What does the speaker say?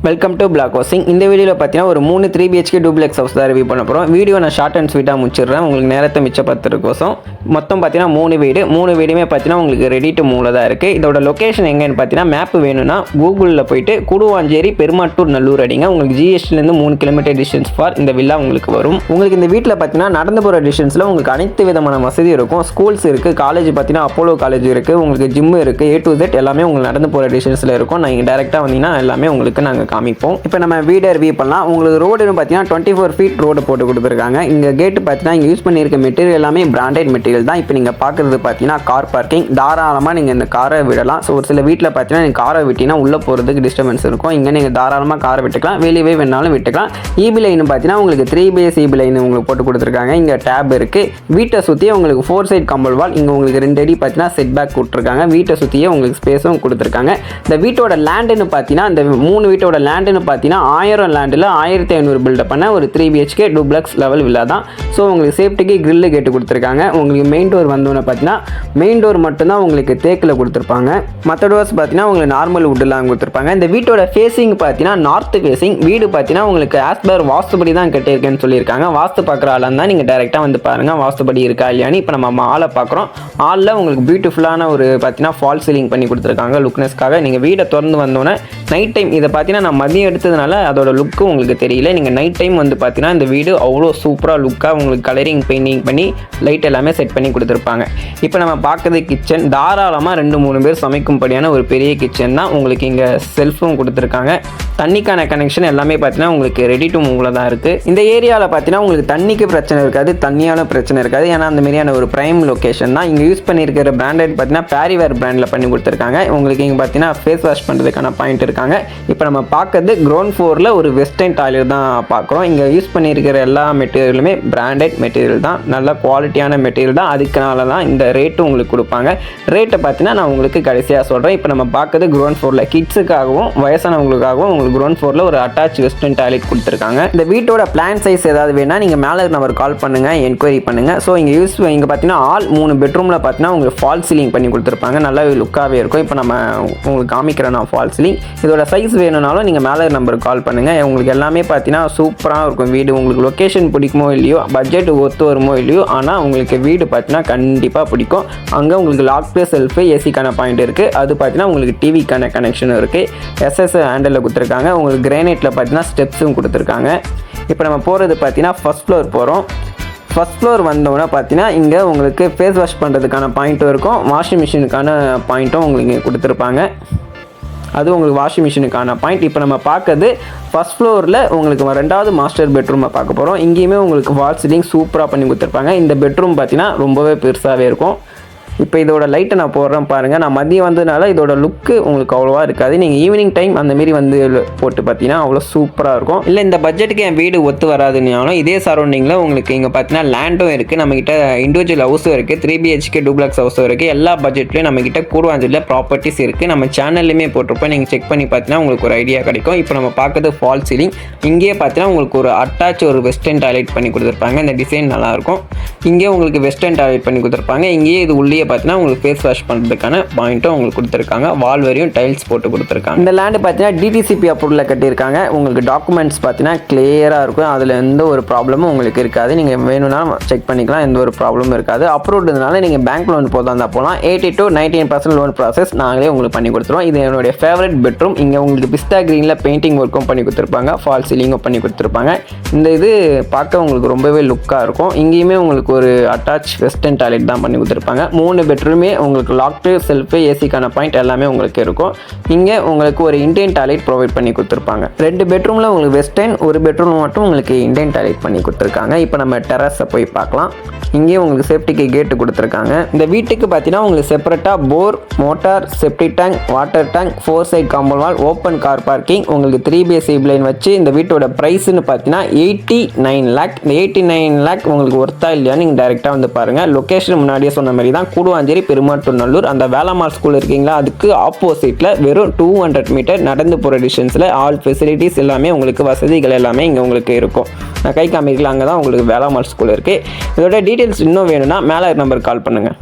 Welcome to black housing. இந்த வீடியோவில் பார்த்தீங்கன்னா ஒரு 3 3BHK டூப்ளெக்ஸ் ஹவுஸ் தான் ரிவ்யூ பண்ண போகிறோம். வீடியோ நான் ஷார்ட் அண்ட் ஸ்வீட்டாக முடிச்சிடுறேன், உங்களுக்கு நேரத்தை மிச்சப்படுத்துறதுக்கோசம். மொத்தம் பார்த்தீங்கன்னா 3 வீடுமே பார்த்தீங்கன்னா உங்களுக்கு ரெடி டு மூவில் தான் இருக்குது. இதோட லொக்கேஷன் எங்கன்னு பார்த்தீங்கன்னா மேப் வேணும்னா கூகுளில் போயிட்டு கூடுவாஞ்சேரி பெருமாட்டூர் நல்லூர் அடிங்க. உங்களுக்கு ஜிஎஸ்டிலேருந்து 3 கிலோமீட்டர் டிஸ்டன்ஸ் ஃபார் இந்த வில்லா உங்களுக்கு வரும். உங்களுக்கு இந்த வீட்டில் பார்த்தீங்கன்னா நடந்து போகிற டிஸ்டன்ஸில் உங்களுக்கு அனைத்து விதமான வசதி இருக்கும். ஸ்கூல்ஸ் இருக்குது, காலேஜ் பார்த்தீங்கன்னா அப்போலோ காலேஜ் இருக்குது, உங்களுக்கு ஜிம்மு இருக்குது, A to Z எல்லாமே உங்களுக்கு நடந்து போகிற டிஸ்டன்ஸில் இருக்கும். நீங்கள் டேரெக்டாக வந்தீங்கன்னா எல்லாமே உங்களுக்கு நாங்கள் காமிப்போம். இப்போ நம்ம வீடை ரிவ்யூ பண்ணலாம். உங்களுக்கு ரோடுன்னு பார்த்தீங்கன்னா 24 ஃபீட் ரோடு போட்டு கொடுத்துருக்காங்க. இங்கே கேட்டு பார்த்தீங்கன்னா இங்கே யூஸ் பண்ணியிருக்க மெட்டீரியல் எல்லாமே பிராண்டட் மெட்டீரியல் தான். இப்போ நீங்கள் பார்க்குறது பார்த்தீங்கன்னா கார் பார்க்கிங். தாராளமாக நீங்கள் இந்த காரை விடலாம். ஸோ ஒரு சில வீட்டில் பார்த்தீங்கன்னா நீங்கள் காரை விட்டிங்கன்னா உள்ளே போகிறதுக்கு டிஸ்டர்பன்ஸ் இருக்கும். இங்கே நீங்கள் தாராளமாக காரை விட்டுக்கலாம், வெளியே வேணாலும் விட்டுக்கலாம். EB லைன் பார்த்தீங்கன்னா உங்களுக்கு 3BS EB லைன் உங்களுக்கு போட்டு கொடுத்துருக்காங்க. இங்கே டேப் இருக்குது. வீட்டை சுற்றி உங்களுக்கு 4 சைட் கம்பல் வால். இங்கே உங்களுக்கு 2 அடி பார்த்தீங்கன்னா செட் பேக் கொடுத்துருக்காங்க. வீட்டை சுற்றியே உங்களுக்கு ஸ்பேஸும் கொடுத்துருக்காங்க. இந்த வீட்டோட லேண்டுன்னு பார்த்தீங்கன்னா இந்த 3 வீட்டோட லேண்டுன்னு பார்த்தீங்கன்னா 1000 லேண்டில் 1500 பில்டப் பண்ண ஒரு 3BHK டூப்ளெக்ஸ் லெவல் வில்லா தான். ஸோ உங்களுக்கு சேஃப்டிக்கு கிரில்லு கேட்டு கொடுத்துருக்காங்க. உங்களுக்கு மெயின் டோர் வந்தோன்னு பார்த்தீங்கன்னா மெயின் டோர் மட்டும்தான் உங்களுக்கு தேக்கில் கொடுத்துருப்பாங்க. மற்ற டோர்ஸ் பார்த்தீங்கன்னா உங்களுக்கு நார்மல் வுட்டெலாம் கொடுத்துருப்பாங்க. இந்த வீட்டோட ஃபேஸிங் பார்த்தீங்கன்னா நார்த் ஃபேஸிங். வீடு பார்த்தீங்கன்னா உங்களுக்கு ஆஸ்பர் வாஸ்துபடி தான் கட்டியிருக்கேன்னு சொல்லியிருக்காங்க. வாஸ்து பார்க்குற ஆளாக தான் நீங்கள் டேரெக்டாக வந்து பாருங்கள் வாஸ்துபடி இருக்கா இல்லையான்னு. இப்போ நம்ம ஆளை பார்க்குறோம். ஆளில் உங்களுக்கு பியூட்டிஃபுல்லான ஒரு பார்த்தீங்கன்னா ஃபால் சீலிங் பண்ணி கொடுத்துருக்காங்க லுக்னஸ்க்காக. நீங்கள் வீடை திறந்து வந்தோன்னே நைட் டைம் இதை பார்த்தீங்கன்னா நான் மதியம் எடுத்ததுனால அதோட லுக்கு உங்களுக்கு தெரியல. நீங்கள் நைட் டைம் வந்து பார்த்தீங்கன்னா இந்த வீடு அவ்வளோ சூப்பராக லுக்காக உங்களுக்கு கலரிங் பெயிண்டிங் பண்ணி லைட் எல்லாமே செட் பண்ணி கொடுத்துருப்பாங்க. இப்போ நம்ம பார்க்குறது கிச்சன். தாராளமாக 2-3 பேர் சமைக்கும்படியான ஒரு பெரிய கிச்சன் தான். உங்களுக்கு இங்கே செல்ஃபும் கொடுத்துருக்காங்க. தண்ணிக்கான கனெக்ஷன் எல்லாமே பார்த்தீங்கன்னா உங்களுக்கு ரெடி டு மூவில் தான் இருக்குது. இந்த ஏரியாவில் பார்த்தீங்கன்னா உங்களுக்கு தண்ணிக்கு பிரச்சனை இருக்காது, தண்ணியான பிரச்சனை இருக்காது. ஏன்னா அந்த மாதிரியான ஒரு ப்ரைம் லொக்கேஷன் தான். இங்கே யூஸ் பண்ணியிருக்கிற பிராண்டட் பார்த்தீங்கன்னா பேரிவேர் பிராண்டில் பண்ணி கொடுத்துருக்காங்க. உங்களுக்கு இங்கே பார்த்தீங்கன்னா ஃபேஸ் வாஷ் பண்ணுறதுக்கான பாயிண்ட் இருக்காங்க. இப்போ நம்ம பார்க்கறது கிரவுண்ட் ஃப்ளோரில் ஒரு வெஸ்டர்ன் டாய்லெட் தான் பார்க்குறோம். இங்கே யூஸ் பண்ணியிருக்கிற எல்லா மெட்டீரியலுமே பிராண்டட் மெட்டீரியல் தான், நல்ல குவாலிட்டியான மெட்டீரியல் தான். அதுக்குனால தான் இந்த ரேட்டு உங்களுக்கு கொடுப்பாங்க. ரேட்டை பார்த்தீங்கன்னா நான் உங்களுக்கு கடைசியாக சொல்கிறேன். இப்போ நம்ம பார்க்கறது கிரவுண்ட் ஃப்ளோரில் கிட்ஸுக்காகவும் வயசானவங்களுக்காகவும் உங்களுக்கு கிரவுண்ட் ஃப்ளோரில் ஒரு அட்டாச் வெஸ்டர்ன் டாய்லெட் கொடுத்துருக்காங்க. இந்த வீட்டோட பிளான் சைஸ் ஏதாவது வேணால் நீங்கள் மேலே நம்பர் கால் பண்ணுங்கள், என்கொயரி பண்ணுங்கள். ஸோ இங்கே இங்கே பார்த்தீங்கன்னா 3 பெட்ரூமில் பார்த்தீங்கன்னா உங்களுக்கு ஃபால் சீலிங் பண்ணி கொடுத்துருப்பாங்க. நல்லா லுக்காகவே இருக்கும். இப்போ நம்ம உங்களுக்கு காமிக்கிறேன் நான் ஃபால் சீலிங். இதோட சைஸ் வேணும்னாலும் நீங்கள் மேலே நம்பருக்கு கால் பண்ணுங்கள். உங்களுக்கு எல்லாமே பார்த்தீங்கன்னா சூப்பராக இருக்கும் வீடு. உங்களுக்கு லொக்கேஷன் பிடிக்குமோ இல்லையோ, பட்ஜெட் ஒத்து வருமோ இல்லையோ, ஆனால் உங்களுக்கு வீடு பார்த்தீங்கன்னா கண்டிப்பாக பிடிக்கும். அங்கே உங்களுக்கு லாக் ப்ளே செல்ஃபு, ஏசிக்கான பாயிண்ட் இருக்குது. அது பார்த்தீங்கன்னா உங்களுக்கு டிவிக்கான கனெக்ஷனும் இருக்குது. SS ஹேண்டலில் கொடுத்துருக்காங்க. உங்களுக்கு கிரானைட்டில் பார்த்தீங்கன்னா ஸ்டெப்ஸும் கொடுத்துருக்காங்க. இப்போ நம்ம போகிறது பார்த்தீங்கன்னா ஃபஸ்ட் ஃப்ளோர் போகிறோம். ஃபஸ்ட் ஃப்ளோர் வந்தோன்னா பார்த்தீங்கன்னா இங்கே உங்களுக்கு ஃபேஸ் வாஷ் பண்ணுறதுக்கான பாயிண்ட்டும் இருக்கும், வாஷிங் மிஷினுக்கான பாயிண்ட்டும் உங்களுக்கு கொடுத்துருப்பாங்க. அது உங்களுக்கு வாஷிங் மிஷினுக்கான பாயிண்ட். இப்போ நம்ம பார்க்கறது ஃபஸ்ட் ஃப்ளோரில் உங்களுக்கு 2வது மாஸ்டர் பெட்ரூமை பார்க்க போகிறோம். இங்கேயுமே உங்களுக்கு வால் சீலிங் சூப்பராக பண்ணி கொடுத்துருப்பாங்க. இந்த பெட்ரூம் பார்த்தீங்கன்னா ரொம்பவே பெருசாகவே இருக்கும். இப்போ இதோட லைட்டை நான் போடுறேன் பாருங்கள். நான் மதியம் வந்ததுனால இதோட லுக்கு உங்களுக்கு அவ்வளோவா இருக்காது. நீங்கள் ஈவினிங் டைம் அந்தமாரி வந்து போட்டு பார்த்தீங்கன்னா அவ்வளோ சூப்பராக இருக்கும். இல்லை இந்த பட்ஜெட்டுக்கு என் வீடு ஒத்து வராதுன்னாலும் இதே சரௌண்டிங்கில் உங்களுக்கு இங்கே பார்த்தீங்கன்னா லேண்டும் இருக்குது, நம்மக்கிட்ட இண்டிவிஜுவல் ஹவுஸும் இருக்குது, 3BHK டூப்ளெக்ஸ் ஹவுஸும் இருக்குது. எல்லா பட்ஜெட்லேயும் நம்மக்கிட்ட கூடுவாஞ்சேரியில் ப்ராப்பர்ட்டிஸ் இருக்குது. நம்ம சேனல்லையுமே போட்டிருப்போம், நீங்கள் செக் பண்ணி பார்த்தீங்கன்னா உங்களுக்கு ஒரு ஐடியா கிடைக்கும். இப்போ நம்ம பார்க்குறது ஃபால் சீலிங். இங்கேயே பார்த்தீங்கன்னா உங்களுக்கு ஒரு அட்டாச் ஒரு வெஸ்டர்ன் டாய்லெட் பண்ணி கொடுத்துருப்பாங்க. இந்த டிசைன் நல்லாயிருக்கும். இங்கே உங்களுக்கு வெஸ்டர்ன் டாய்லெட் பண்ணி கொடுத்துருப்பாங்க. இங்கேயே இது உள்ளே பார்த்தீங்கன்னா உங்களுக்கு ஃபேஸ் வாஷ் பண்ணுறதுக்கான பாயிண்ட்டும் உங்களுக்கு கொடுத்துருக்காங்க. வால் வரையும் டைல்ஸ் போட்டு கொடுத்துருக்காங்க. இந்த லேண்டு பார்த்தீங்கன்னா DTCP அப்ரூவலில் கட்டியிருக்காங்க. உங்களுக்கு டாக்குமெண்ட்ஸ் பார்த்தீங்கன்னா கிளியராக இருக்கும். அதில் எந்த ஒரு ப்ராப்ளமும் உங்களுக்கு இருக்காது. நீங்கள் வேணும்னா செக் பண்ணிக்கலாம், எந்த ஒரு ப்ராப்ளமும் இருக்காது. அப்ரூவ்டுனால நீங்கள் பேங்க் லோன் போதான் போகலாம். 80 to 90% லோன் ப்ராசஸ் நாங்களே உங்களுக்கு பண்ணி கொடுத்துருவோம். இது என்னுடைய ஃபேவரட் பெட்ரூம். இங்கே உங்களுக்கு பிஸ்தா க்ரீனில் பெயிண்டிங் ஒர்க்கும் பண்ணி கொடுத்துருப்பாங்க, ஃபால் சீலிங்கும் பண்ணி கொடுத்துருப்பாங்க. இந்த இது பார்க்க உங்களுக்கு ரொம்பவே லுக்காக இருக்கும். இங்கேயுமே உங்களுக்கு ஒரு அட்டாச் வெஸ்டர்ன் டாய்லெட் தான் பண்ணி கொடுத்துருப்பாங்க. 3 பெட்ரூமே உங்களுக்கு லாக்டு செல்ஃபு, ஏசிக்கான பாயிண்ட் எல்லாமே உங்களுக்கு இருக்கும். இங்கே உங்களுக்கு ஒரு இண்டியன் டாய்லெட் ப்ரொவைட் பண்ணி கொடுத்துருப்பாங்க. 2 பெட்ரூமில் உங்களுக்கு வெஸ்டர்ன், ஒரு பெட்ரூம் மட்டும் உங்களுக்கு இண்டியன் டாய்லெட் பண்ணி கொடுத்துருக்காங்க. இப்போ நம்ம டெரஸை போய் பார்க்கலாம். இங்கே உங்களுக்கு சேஃப்டிக்கு கேட்டு கொடுத்துருக்காங்க. இந்த வீட்டுக்கு பார்த்தீங்கன்னா உங்களுக்கு செப்பரேட்டாக bore, motor, septic tank, water tank, 4 side compound wall, open car parking, உங்களுக்கு 3BS லைன் வச்சு இந்த வீட்டோட ப்ரைஸ்ன்னு பார்த்தீங்கன்னா 89 lakh. இந்த 89 lakh உங்களுக்கு ஒர்த்தா இல்லையா நீங்கள் டேரெக்டாக வந்து பாருங்கள். லொக்கேஷன் முன்னாடியே சொன்ன மாதிரி தான், கூடுவாஞ்சேரி பெருமாட்டூர் நல்லூர். அந்த வேளாமால் ஸ்கூல் இருக்கீங்களா, அதுக்கு ஆப்போசிட்டில் வெறும் 200 மீட்டர் நடந்து போகிற டிஸ்டன்ஸில் ஆல் ஃபெசிலிட்டிஸ் எல்லாமே உங்களுக்கு வசதிகள் எல்லாமே இங்கே உங்களுக்கு இருக்கும். நான் கை காமிக்கலாம், அங்கே தான் உங்களுக்கு வேளாமால் ஸ்கூல் இருக்குது. இதோட டீட்டெயில்ஸ் இன்னும் வேணும்னா மேலே நம்பருக்கு கால் பண்ணுங்கள்.